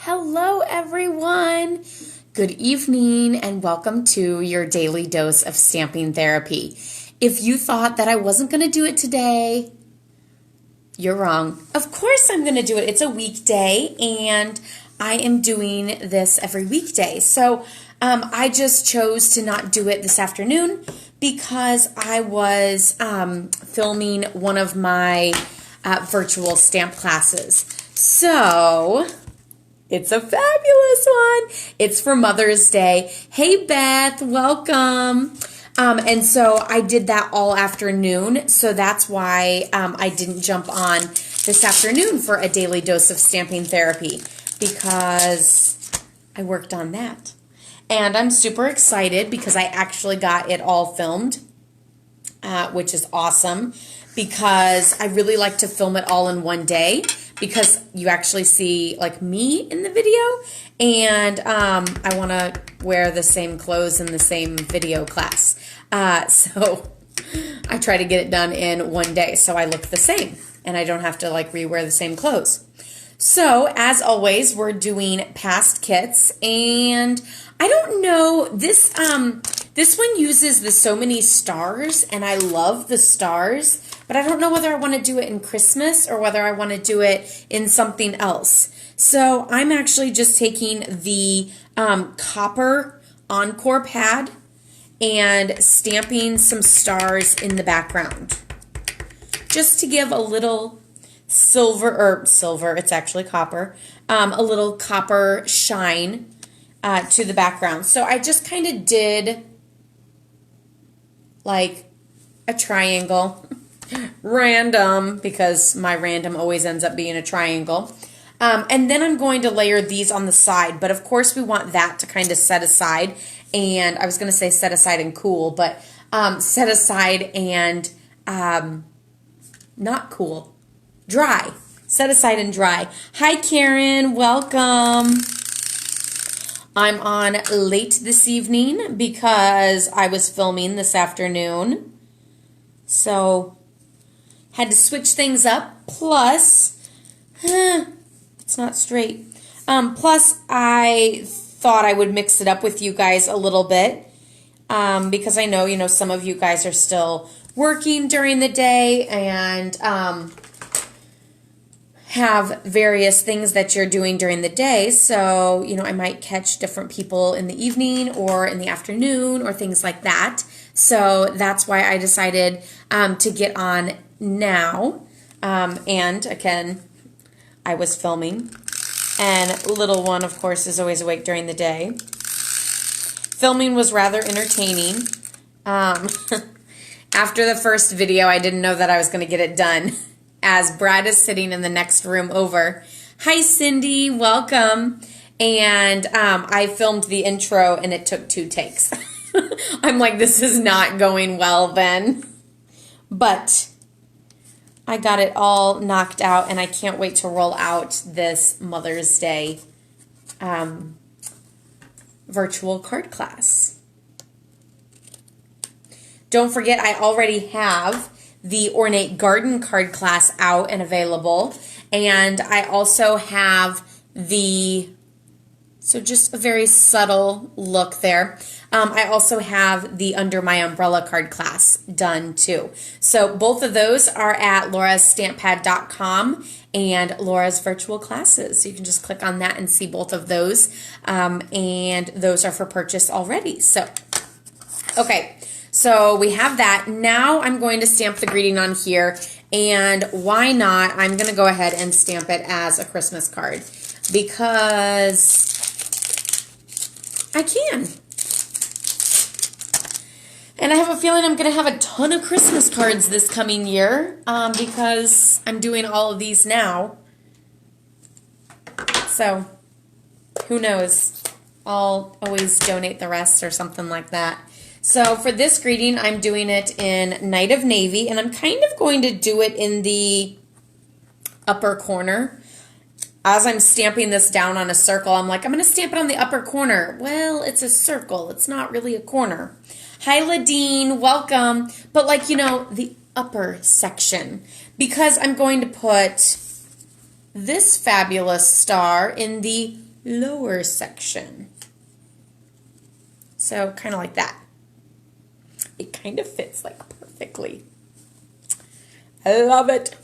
Hello, everyone. Good evening, and welcome to your daily dose of stamping therapy. If you thought that I wasn't going to do it today, you're wrong. Of course I'm going to do it. It's a weekday, and I am doing this every weekday. So I just chose to not do it this afternoon because I was filming one of my virtual stamp classes. So it's a fabulous one. It's for Mother's Day. Hey, Beth, welcome. And so I did that all afternoon. So that's why I didn't jump on this afternoon for a daily dose of stamping therapy, because I worked on that. And I'm super excited because I actually got it all filmed, which is awesome, because I really like to film it all in one day, because you actually see like me in the video, and I want to wear the same clothes in the same video class. So I try to get it done in one day so I look the same and I don't have to like rewear the same clothes. So as always, we're doing past kits, and I don't know, this one uses the so many stars, and I love the stars, but I don't know whether I want to do it in Christmas or whether I want to do it in something else. So I'm actually just taking the copper Encore pad and stamping some stars in the background, just to give a little silver, it's actually copper, a little copper shine to the background. So I just kind of did like a triangle, random, because my random always ends up being a triangle. And then I'm going to layer these on the side, but of course we want that to kind of set aside, and I was going to say set aside and cool, but set aside and not cool, dry. Set aside and dry. Hi, Karen. Welcome. I'm on late this evening because I was filming this afternoon. So, had to switch things up. Plus, it's not straight. Plus, I thought I would mix it up with you guys a little bit. Because I know, some of you guys are still working during the day and have various things that you're doing during the day. So, I might catch different people in the evening or in the afternoon or things like that. So that's why I decided to get on now. And again, I was filming. And little one, of course, is always awake during the day. Filming was rather entertaining. After the first video, I didn't know that I was going to get it done, as Brad is sitting in the next room over. Hi, Cindy. Welcome. And I filmed the intro, and it took 2 takes. I'm like, this is not going well then. But I got it all knocked out, and I can't wait to roll out this Mother's Day virtual card class. Don't forget, I already have the Ornate Garden card class out and available. And I also have so just a very subtle look there. I also have the Under My Umbrella card class done too. So both of those are at laurastamppad.com and Laura's virtual classes. So you can just click on that and see both of those. And those are for purchase already. So, okay. So we have that. Now I'm going to stamp the greeting on here, and why not? I'm going to go ahead and stamp it as a Christmas card because I can. And I have a feeling I'm going to have a ton of Christmas cards this coming year because I'm doing all of these now. So who knows? I'll always donate the rest or something like that. So for this greeting, I'm doing it in Night of Navy, and I'm kind of going to do it in the upper corner. As I'm stamping this down on a circle, I'm like, I'm going to stamp it on the upper corner. Well, it's a circle. It's not really a corner. Hi, Ladine. Welcome. But like, the upper section, because I'm going to put this fabulous star in the lower section. So kind of like that. It kind of fits like perfectly. I love it.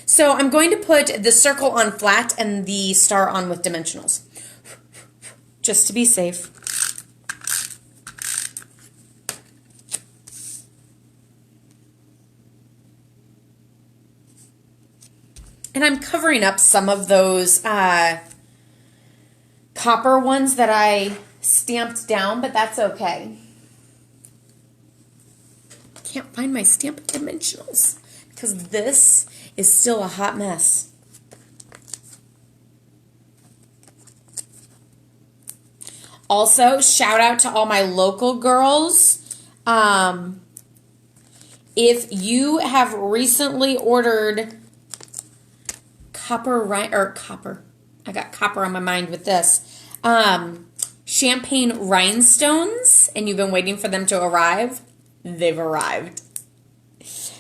So I'm going to put the circle on flat and the star on with dimensionals, just to be safe. And I'm covering up some of those copper ones that I stamped down, but that's okay. Can't find my Stampin' dimensionals because this is still a hot mess. Also, shout out to all my local girls. If you have recently ordered I got copper on my mind with this. Champagne rhinestones, and you've been waiting for them to arrive. They've arrived.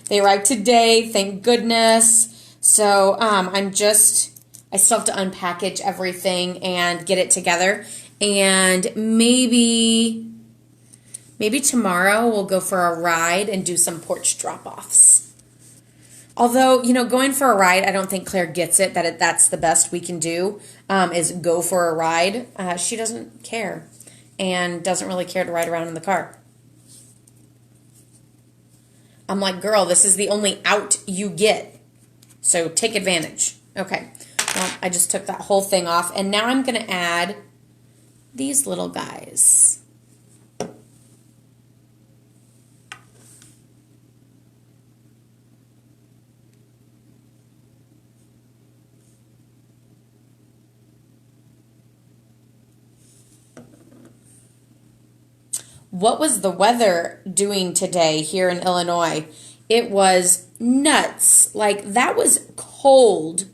They arrived today, thank goodness. So I still have to unpackage everything and get it together. And maybe tomorrow we'll go for a ride and do some porch drop-offs. Although, going for a ride, I don't think Claire gets it, that's the best we can do, is go for a ride. She doesn't care and doesn't really care to ride around in the car. I'm like, girl, this is the only out you get, so take advantage. Okay, well, I just took that whole thing off, and now I'm going to add these little guys. What was the weather doing today here in Illinois? It was nuts. Like, that was cold.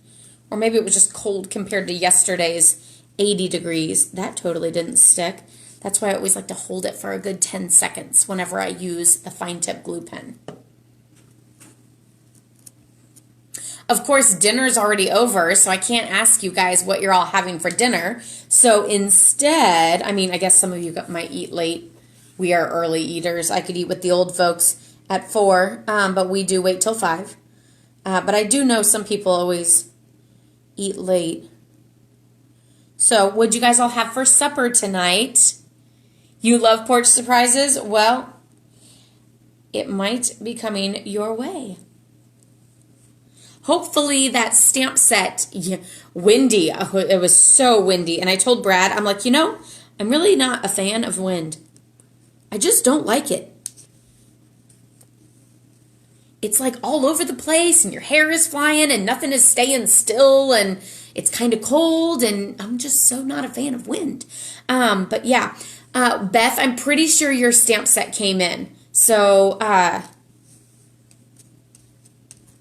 Or maybe it was just cold compared to yesterday's 80 degrees. That totally didn't stick. That's why I always like to hold it for a good 10 seconds whenever I use the fine tip glue pen. Of course, dinner's already over, so I can't ask you guys what you're all having for dinner. So instead, I guess some of you might eat late. We are early eaters. I could eat with the old folks at 4, but we do wait till 5. But I do know some people always eat late. So what'd you guys all have for supper tonight? You love porch surprises? Well, it might be coming your way. Hopefully that stamp set, windy. It was so windy. And I told Brad, I'm like, I'm really not a fan of wind. I just don't like it. It's like all over the place and your hair is flying and nothing is staying still and it's kind of cold and I'm just so not a fan of wind. But yeah, Beth, I'm pretty sure your stamp set came in. So, I'm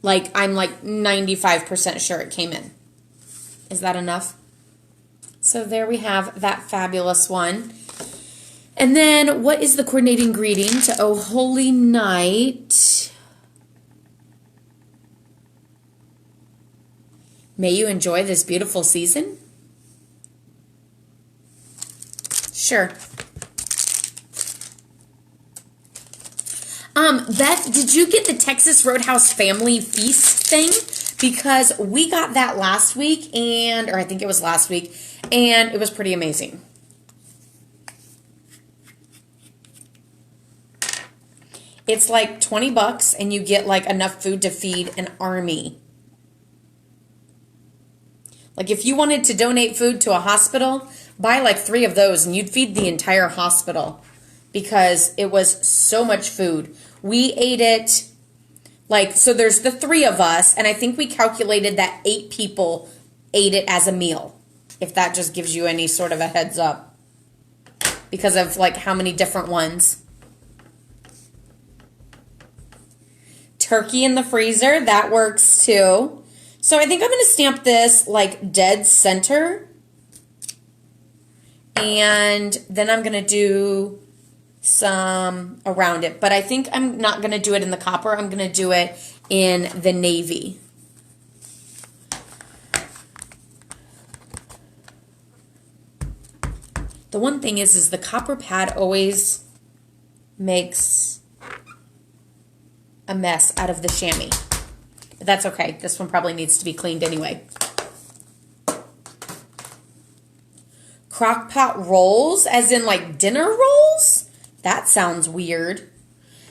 like 95% sure it came in. Is that enough? So there we have that fabulous one. And then, what is the coordinating greeting to Oh Holy Night? May you enjoy this beautiful season? Sure. Beth, did you get the Texas Roadhouse Family Feast thing? Because we got that last week, or I think it was last week, and it was pretty amazing. It's like $20 and you get like enough food to feed an army. Like if you wanted to donate food to a hospital, buy like 3 of those and you'd feed the entire hospital because it was so much food. We ate it so there's the 3 of us and I think we calculated that 8 people ate it as a meal. If that just gives you any sort of a heads up because of like how many different ones. Turkey in the freezer, that works too. So I think I'm going to stamp this like dead center. And then I'm going to do some around it. But I think I'm not going to do it in the copper. I'm going to do it in the navy. The one thing is the copper pad always makes a mess out of the chamois. But that's okay. This one probably needs to be cleaned anyway. Crock-pot rolls, as in like dinner rolls? That sounds weird.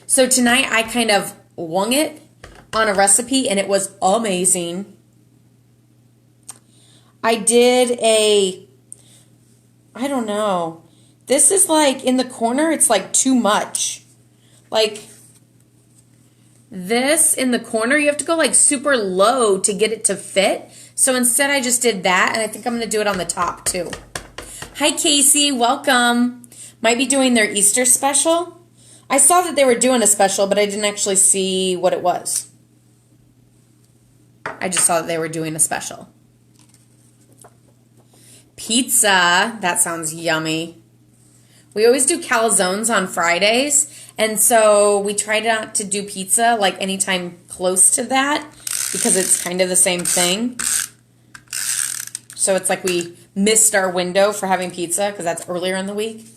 So tonight I kind of wung it on a recipe and it was amazing. I did I don't know. This is like in the corner, it's like too much. Like this in the corner, you have to go like super low to get it to fit. So instead I just did that, and I think I'm going to do it on the top too. Hi Casey, welcome. Might be doing their Easter special. I saw that they were doing a special, but I didn't actually see what it was. I just saw that they were doing a special. Pizza, that sounds yummy. We always do calzones on Fridays, and so we try not to do pizza like anytime close to that because it's kind of the same thing. So it's like we missed our window for having pizza because that's earlier in the week.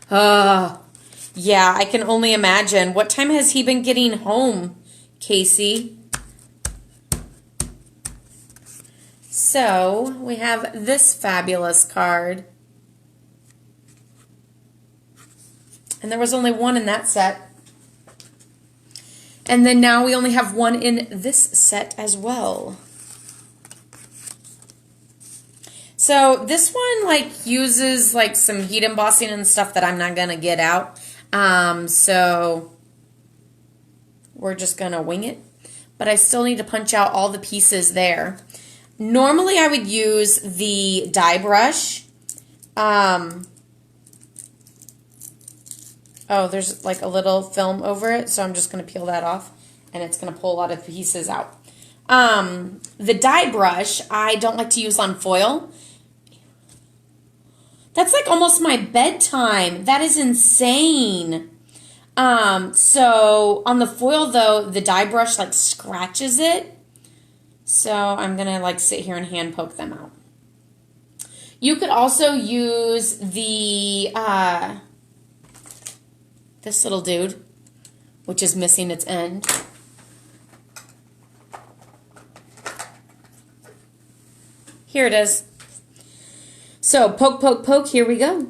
Yeah, I can only imagine. What time has he been getting home, Casey? So we have this fabulous card. And there was only one in that set. And then now we only have one in this set as well. So this one like uses like some heat embossing and stuff that I'm not going to get out. So we're just going to wing it. But I still need to punch out all the pieces there. Normally I would use the die brush. Oh, there's like a little film over it, so I'm just going to peel that off, and it's going to pull a lot of pieces out. The die brush, I don't like to use on foil. That's like almost my bedtime. That is insane. So on the foil, though, the die brush like scratches it. So I'm going to like sit here and hand poke them out. You could also use the... this little dude, which is missing its end. Here it is. So poke, poke, poke, here we go.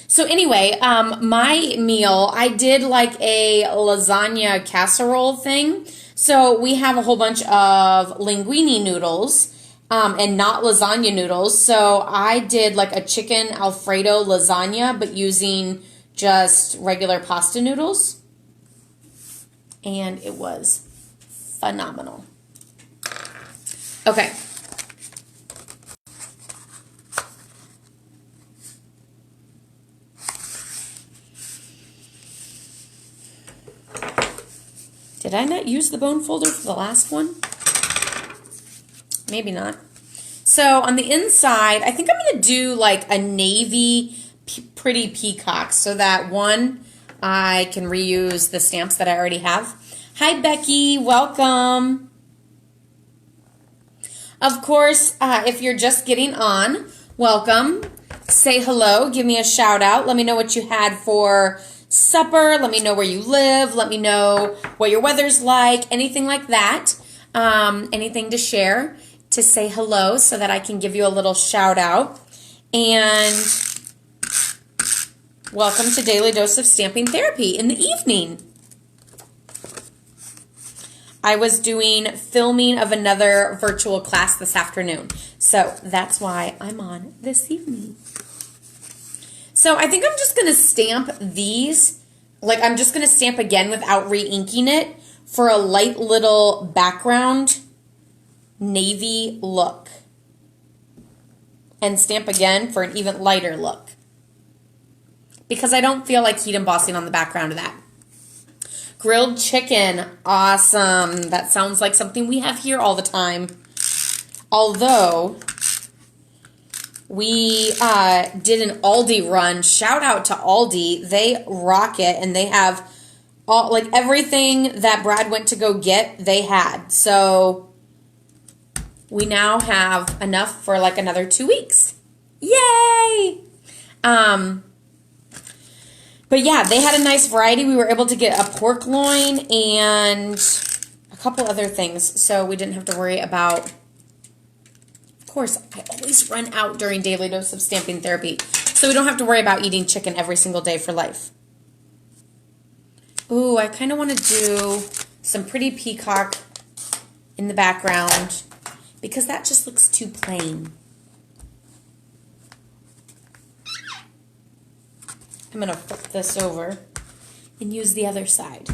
So anyway, my meal, I did like a lasagna casserole thing. So we have a whole bunch of linguine noodles. And not lasagna noodles. So I did like a chicken Alfredo lasagna, but using just regular pasta noodles. And it was phenomenal. Okay. Did I not use the bone folder for the last one? Maybe not. So on the inside, I think I'm going to do like a navy pretty peacock so that one, I can reuse the stamps that I already have. Hi, Becky. Welcome. Of course, if you're just getting on, welcome. Say hello. Give me a shout out. Let me know what you had for supper. Let me know where you live. Let me know what your weather's like. Anything like that. Anything to share. To say hello so that I can give you a little shout out. And welcome to Daily Dose of Stamping Therapy in the evening. I was doing filming of another virtual class this afternoon. So that's why I'm on this evening. So I think I'm just going to stamp these. Like I'm just going to stamp again without re-inking it for a light little background navy look, and stamp again for an even lighter look because I don't feel like heat embossing on the background of that. Grilled chicken, awesome. That sounds like something we have here all the time. Although we did an Aldi run. Shout out to Aldi. They rock it, and they have all, like everything that Brad went to go get, they had. So we now have enough for like another 2 weeks. Yay! But yeah, they had a nice variety. We were able to get a pork loin and a couple other things, so we didn't have to worry about. Of course, I always run out during Daily Dose of Stamping Therapy, so we don't have to worry about eating chicken every single day for life. Ooh, I kind of want to do some pretty peacock in the background because that just looks too plain. I'm going to flip this over and use the other side.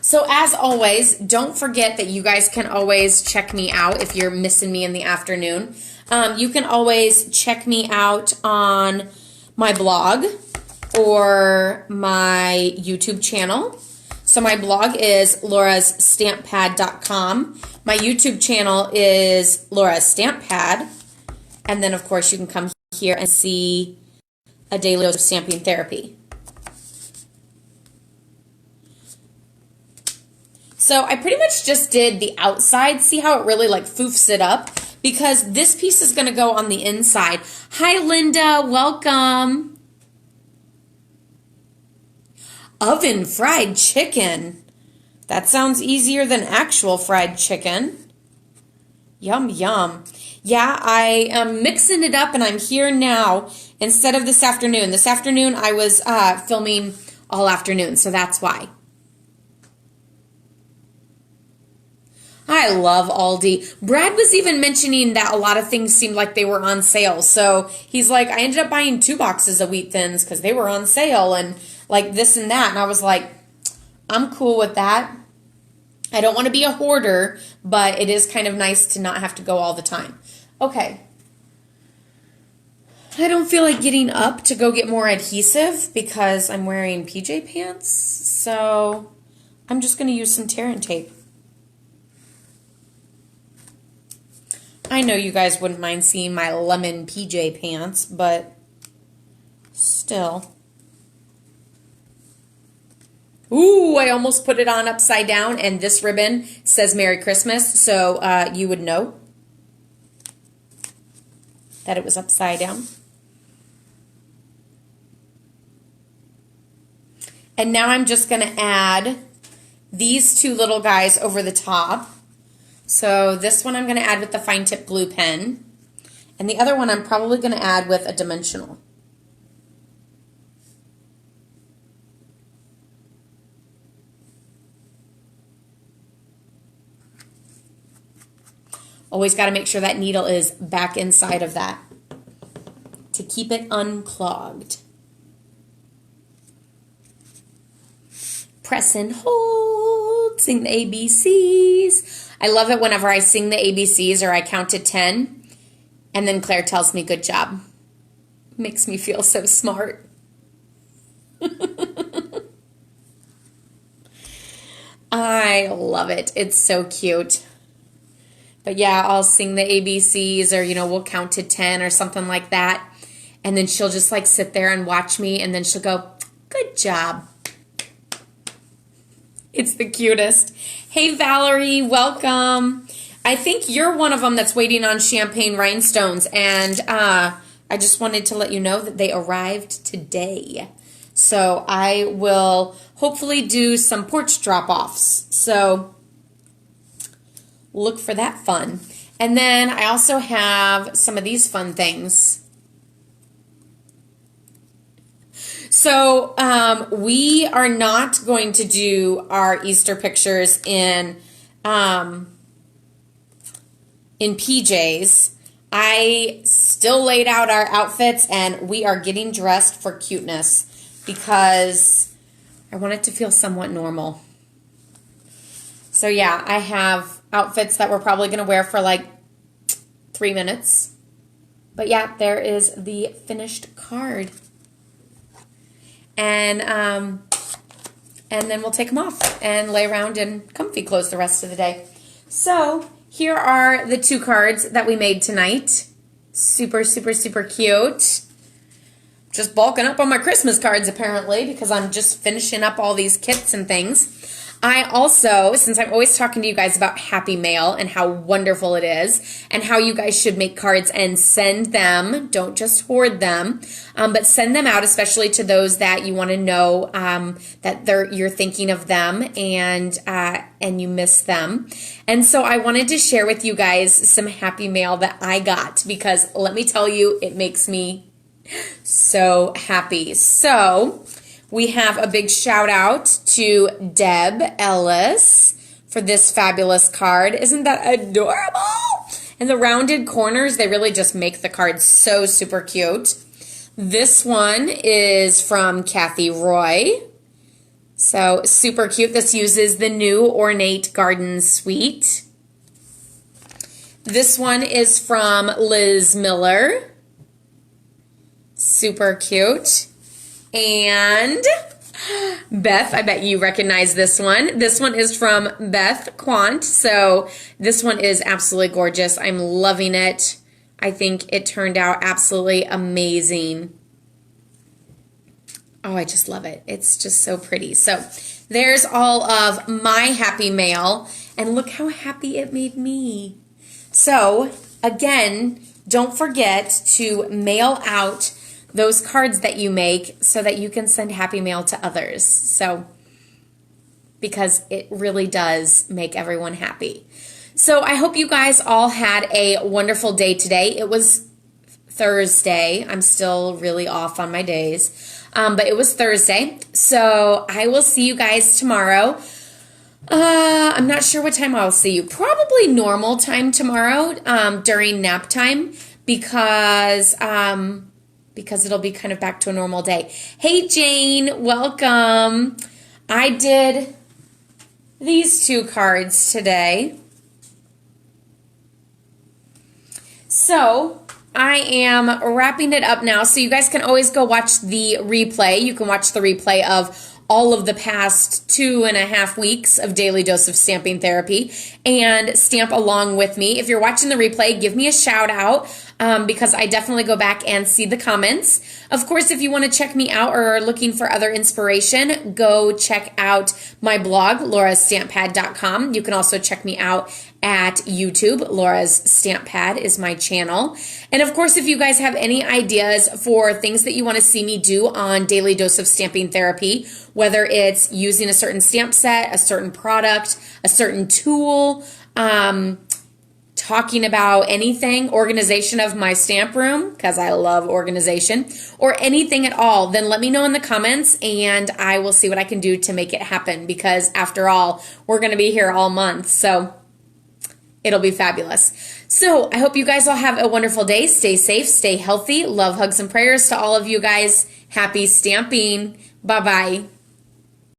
So as always, don't forget that you guys can always check me out if you're missing me in the afternoon. You can always check me out on my blog or my YouTube channel. So my blog is laurastamppad.com. My YouTube channel is Laura's Stamp Pad. And then, of course, you can come here and see a daily dose of stamping therapy. So I pretty much just did the outside. See how it really like foofs it up? Because this piece is going to go on the inside. Hi, Linda. Welcome. Oven fried chicken. That sounds easier than actual fried chicken. Yum, yum. Yeah, I am mixing it up and I'm here now instead of this afternoon. This afternoon I was filming all afternoon, so that's why. I love Aldi. Brad was even mentioning that a lot of things seemed like they were on sale. So he's like, I ended up buying 2 boxes of Wheat Thins because they were on sale and like this and that. And I was like, I'm cool with that. I don't want to be a hoarder, but it is kind of nice to not have to go all the time. Okay. I don't feel like getting up to go get more adhesive because I'm wearing PJ pants. So I'm just going to use some tear and tape. I know you guys wouldn't mind seeing my lemon PJ pants, but still. Ooh, I almost put it on upside down, and this ribbon says Merry Christmas, so you would know that it was upside down. And now I'm just going to add these 2 little guys over the top. So this one I'm going to add with the fine tip glue pen, and the other one I'm probably going to add with a dimensional. Always got to make sure that needle is back inside of that to keep it unclogged. Press and hold, sing the ABCs. I love it whenever I sing the ABCs or I count to 10 and then Claire tells me good job. Makes me feel so smart. I love it. It's so cute. But yeah, I'll sing the ABCs or, you know, we'll count to 10 or something like that. And then she'll just like sit there and watch me and then she'll go, good job. It's the cutest. Hey, Valerie, welcome. I think you're one of them that's waiting on champagne rhinestones. And I just wanted to let you know that they arrived today. So I will hopefully do some porch drop-offs. So look for that fun. And then I also have some of these fun things. So we are not going to do our Easter pictures in PJs. I still laid out our outfits and we are getting dressed for cuteness because I want it to feel somewhat normal. So yeah, I have outfits that we're probably going to wear for like 3 minutes. But yeah, there is the finished card. And then we'll take them off and lay around in comfy clothes the rest of the day. So here are the 2 cards that we made tonight. Super, super, super cute. just bulking up on my Christmas cards apparently because I'm just finishing up all these kits and things. I also, since I'm always talking to you guys about Happy Mail and how wonderful it is and how you guys should make cards and send them, don't just hoard them, but send them out, especially to those that you want to know that you're thinking of them and you miss them. And so I wanted to share with you guys some Happy Mail that I got because let me tell you, it makes me so happy. So we have a big shout out to Deb Ellis for this fabulous card. Isn't that adorable? And the rounded corners, they really just make the card so super cute. This one is from Kathy Roy. So super cute. This uses the new Ornate Garden Suite. This one is from Liz Miller. Super cute. And Beth, I bet you recognize this one. This one is from Beth Quant. So this one is absolutely gorgeous. I'm loving it. I think it turned out absolutely amazing. Oh, I just love it. It's just so pretty. So there's all of my Happy Mail. And look how happy it made me. So again, don't forget to mail out those cards that you make so that you can send Happy Mail to others. So, because it really does make everyone happy. So I hope you guys all had a wonderful day today. It was Thursday. I'm still really off on my days. But it was Thursday. So I will see you guys tomorrow. I'm not sure what time I'll see you. Probably normal time tomorrow during nap time because it'll be kind of back to a normal day. Hey, Jane, welcome. I did these two cards today. So I am wrapping it up now. So you guys can always go watch the replay. You can watch the replay of all of the past 2.5 weeks of Daily Dose of Stamping Therapy and stamp along with me. If you're watching the replay, give me a shout out because I definitely go back and see the comments. Of course, if you want to check me out or are looking for other inspiration, go check out my blog, laurastamppad.com. You can also check me out at YouTube. Laura's Stamp Pad is my channel. And of course, if you guys have any ideas for things that you want to see me do on Daily Dose of Stamping Therapy, whether it's using a certain stamp set, a certain product, a certain tool, talking about anything, organization of my stamp room, because I love organization, or anything at all, then let me know in the comments and I will see what I can do to make it happen because after all, we're going to be here all month. So it'll be fabulous. So I hope you guys all have a wonderful day. Stay safe, stay healthy. Love, hugs, and prayers to all of you guys. Happy stamping. Bye-bye.